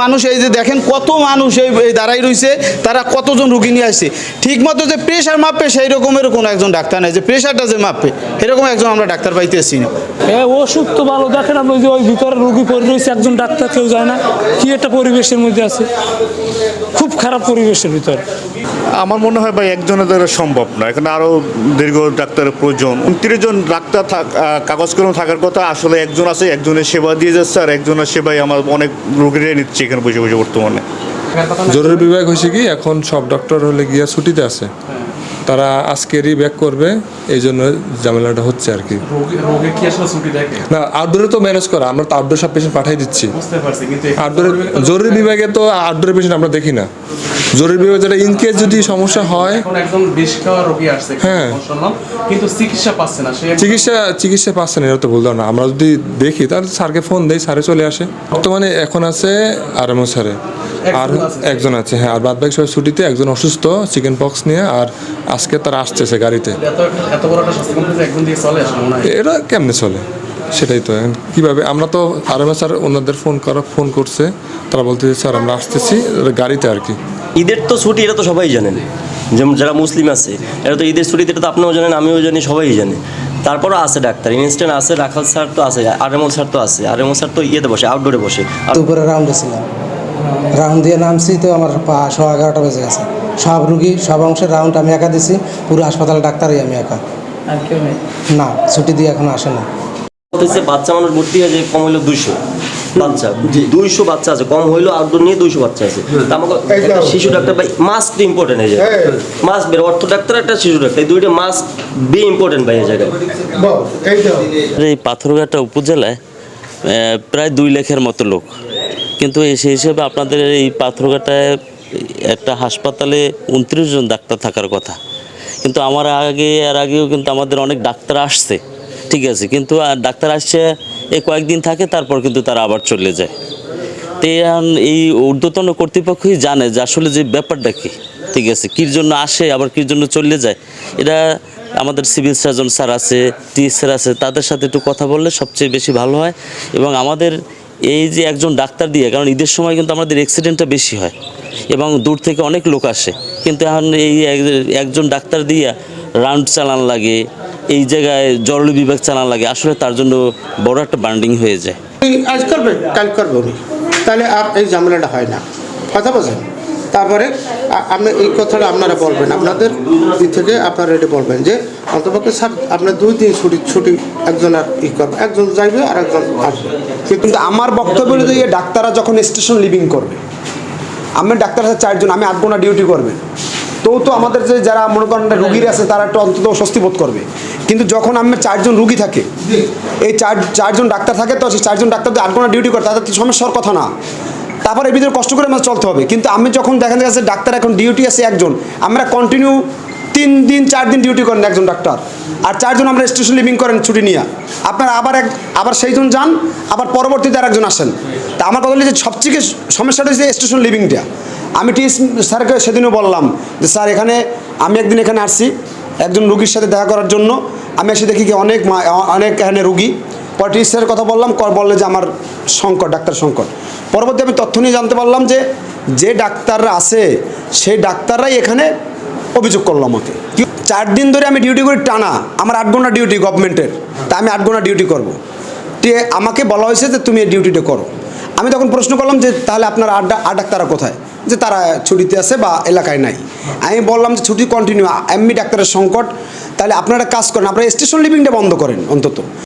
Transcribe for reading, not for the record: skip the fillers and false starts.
মানুষ এই যে দেখেন কত মানুষ এই দাঁড়াই রয়েছে, তারা কতজন রুগী নিয়ে আসছে। ঠিকমতো যে প্রেশার মাপবে সেই রকমের কোনো একজন ডাক্তার নেই, যে প্রেশারটা যে মাপবে এরকম একজন আমরা ডাক্তার পাইতেছি না। ওষুধ তো ভালো দেখেন আপনি, যে ওই ভিতরে রুগী পড়ে রয়েছে, একজন ডাক্তার কেউ যায় না। কি একটা পরিবেশের মধ্যে আছে, খুব খারাপ পরিবেশের ভিতরে। আমার মনে হয় ভাই একজনের দ্বারা সম্ভব না, এখানে আরও দীর্ঘ ডাক্তারের প্রয়োজন। 29 জন ডাক্তার কাগজ কলম থাকার কথা, আসলে একজন আছে, একজনের সেবা দিয়ে যাচ্ছে আর একজনের সেবাই আমার অনেক রোগীরাই নিচ্ছে এখানে বসে বসে বর্তমানে। জরুরি বিভাগ হয়েছে কি এখন সব ডক্টর হলে গিয়া ছুটিতে আছে, তারা আজকেরই ব্যাক করবে, এই জন্য ঝামেলাটা হচ্ছে আর কি। না আউটডোরে তো ম্যানেজ করা, আমরা তো আউটডোর সব পেশেন্ট পাঠিয়ে দিচ্ছি। আউটডোরে জরুরি বিভাগে তো আউটডোরের পেশেন্ট আমরা দেখি না। জরুরি বিভাগে যেটা ইনকেস যদি সমস্যা হয়, একজন বিষ খাওয়া রোগী আসছে, হ্যাঁ, কিন্তু চিকিৎসা পাচ্ছে না, চিকিৎসা পাচ্ছে না, এটা তো বলতাম না। আমরা যদি দেখি তাহলে স্যারকে ফোন দেই, স্যারে চলে আসে। বর্তমানে এখন আছে আরএমও স্যারে, আর একজন আছে, হ্যাঁ, আর বাদ বাকি সবাই ছুটিতে। একজন অসুস্থ চিকেন পক্স নিয়ে, আর আজকে তারা আসতেছে গাড়িতে। এত বড় একটা স্বাস্থ্য কমপ্লেক্সে একজন দিয়ে চলে আসলে মনে হয় এটা কেমনে চলে, সেটাই তো কীভাবে। আমরা তো আরএমও স্যার ওনাদের ফোন করছে, তারা বলতে স্যার আমরা আসতেছি গাড়িতে আর কি। ঈদের তো ছুটি, এটা তো সবাই জানেন, যেমন যারা মুসলিম আছে এটা তো ঈদের ছুটিতে, এটা তো আপনিও জানেন, আমিও জানি, সবাই জানে। তারপরও আছে ডাক্তার, ইনস্ট্যান্ট আছে, রাখাল স্যার তো আছে, আরএমএল স্যার তো আছে। আরএমএল স্যার তো ইয়েতে বসে, আউটডোরে বসে। দুপুরে রাউন্ডে ছিলাম, রাউন্ড দিয়ে নামছি তো আমার 11:15 বেজে গেছে। সব রুগী সব অংশের রাউন্ড আমি একা দিছি, পুরো হাসপাতালে ডাক্তারই আমি একা। না ছুটি দিয়ে এখন আসে না। বাচ্চা মানুষ ভর্তি হয়েছে কম হইলো 200 বাচ্চা, 200 বাচ্চা আছে, কম হইলো আউটডোর নিয়ে 200 বাচ্চা আছে। আমাকে একটা শিশু ডাক্তার ভাই মাস্ট ইম্পর্টেন্ট, এই জায়গায় মাস্ট বের, অর্থ ডাক্তার একটা শিশু ডাক্তার, এই দুইটা মাস্ট বি ইম্পর্টেন্ট ভাই এই জায়গায়। এই পাথরঘাটা উপজেলায় প্রায় 2 লাখের মতো লোক, কিন্তু সেই হিসেবে আপনাদের এই পাথরঘাটায় একটা হাসপাতালে 29 জন ডাক্তার থাকার কথা। কিন্তু এর আগেও কিন্তু আমাদের অনেক ডাক্তার আসছে, ঠিক আছে, কিন্তু ডাক্তার আসছে এই কয়েকদিন থাকে, তারপর কিন্তু তারা আবার চলে যায়। তো এই ঊর্ধ্বতন কর্তৃপক্ষই জানে যে আসলে যে ব্যাপারটা কি, ঠিক আছে, কির জন্য আসে আবার কির জন্য চলে যায়। এটা আমাদের সিভিল সার্জন স্যার আছে, টিএস স্যার আছে, তাদের সাথে একটু কথা বললে সবচেয়ে বেশি ভালো হয়। এবং আমাদের এই যে একজন ডাক্তার দিয়ে, কারণ ঈদের সময় কিন্তু আমাদের অ্যাক্সিডেন্টটা বেশি হয় এবং দূর থেকে অনেক লোক আসে, কিন্তু এখন এই একজন ডাক্তার দিয়ে রাউন্ড চালান লাগে, এই জায়গায় জরুরি বিভাগ চালান লাগে, আসলে তার জন্য বড় একটা বান্ডিং হয়ে যায়। আজ করবে কাল করবে উনি, তাহলে এই ঝামেলাটা হয় না, কথা বলছেন। তারপরে আপনি এই কথাটা আপনারা বলবেন, আপনাদের দিক থেকে আপনারা এটা বলবেন যে অন্তপক্ষে স্যার আপনার 2 দিন ছুটি একজন আর করবে, একজন যাইবে আর একজন আসবে। কিন্তু আমার বক্তব্য হলো যে ডাক্তাররা যখন স্টেশন লিভিং করবে, আমি ডাক্তার আছে 4 জন, আমি 8 ঘন্টা ডিউটি করবেন, তো আমাদের যে যারা মনে করেন রুগীরা আছে তারা একটু অন্তত স্বস্তি বোধ করবে। কিন্তু যখন আমি 4 জন রুগী থাকে, এই 4 জন ডাক্তার থাকে, তো সেই 4 জন ডাক্তার 8 ঘন্টা ডিউটি করে, তাদের সমস্যার কথা না। তারপরে এর ভিতরে কষ্ট করে আমাদের চলতে হবে। কিন্তু আমি যখন দেখা যাচ্ছে ডাক্তার এখন ডিউটি আছে একজন, আমরা কন্টিনিউ 3 দিন 4 দিন ডিউটি করেন একজন ডাক্তার, আর 4 জন আমরা স্টেশন লিভিং করেন ছুটি নিয়ে। আপনারা আবার সেই জন যান, আবার পরবর্তীতে আর একজন আসেন। তা আমার কথা হলো যে সবচেয়ে সমস্যাটা হচ্ছে স্টেশন লিভিংটা। আমি টিএস স্যারকে সেদিনও বললাম যে স্যার এখানে আমি একদিন এখানে আসছি একজন রুগীর সাথে দেখা করার জন্য, আমি এসে দেখি কি অনেক এখানে রুগী। পরে টিএস স্যারের কথা বললাম, বললে যে আমার ডাক্তার সংকট। পরবর্তী আমি তথ্য নিয়ে জানতে পারলাম যে ডাক্তাররা আছে সেই ডাক্তাররাই এখানে অভিযোগ করলো আমাকে। 4 দিন ধরে আমি ডিউটি করি টানা, আমার 8 ঘন্টা ডিউটি গভর্নমেন্টের, তা আমি 8 ঘন্টা ডিউটি করবো। আমাকে বলা হয়েছে যে তুমি এই ডিউটিটা করো। আমি তখন প্রশ্ন করলাম যে তাহলে আপনার আর ডাক্তাররা কোথায়, যে তারা ছুটিতে আছে বা এলাকায় নাই। আমি বললাম যে ছুটি কন্টিনিউ, এমনি ডাক্তারের সংকট, তাহলে আপনারা কাজ করেন, আপনারা স্টেশন লিভিংটা বন্ধ করেন অন্তত।